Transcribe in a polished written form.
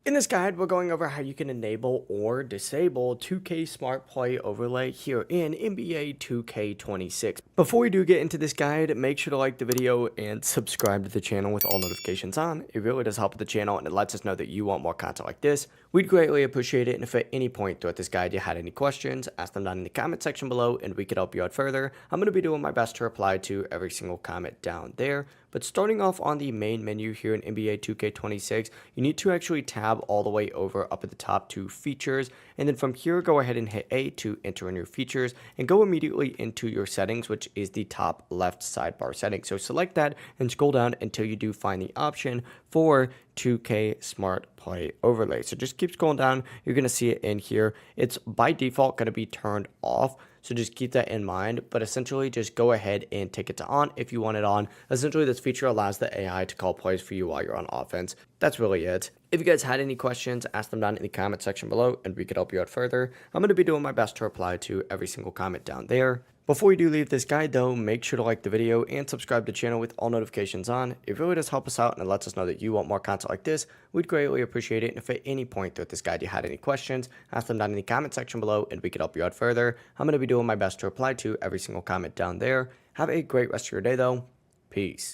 In this guide, we're going over how you can enable or disable 2K Smart Play Overlay here in NBA 2K26. Before we do get into this guide, make sure to like the video and subscribe to the channel with all notifications on. It really does help the channel and it lets us know that you want more content like this. We'd greatly appreciate it, and if at any point throughout this guide you had any questions, ask them down in the comment section below and we could help you out further. I'm going to be doing my best to reply to every single comment down there. But starting off on the main menu here in NBA 2K26, you need to actually tab all the way over up at the top to features, and then from here go ahead and hit A to enter in your features and go immediately into your settings, which is the top left sidebar setting. So select that and scroll down until you do find the option for 2K Smart Play Overlay. So just keep scrolling down, you're going to see it in here. It's by default going to be turned off, so just keep that in mind, but essentially just go ahead and take it to on if you want it on. Essentially, this feature allows the AI to call plays for you while you're on offense. That's really it. If you guys had any questions, ask them down in the comment section below and we could help you out further. I'm going to be doing my best to reply to every single comment down there. Before you do leave this guide though, make sure to like the video and subscribe to the channel with all notifications on. It really does help us out and it lets us know that you want more content like this. We'd greatly appreciate it. And if at any point throughout this guide you had any questions, ask them down in the comment section below and we could help you out further. I'm going to be doing my best to reply to every single comment down there. Have a great rest of your day though. Peace.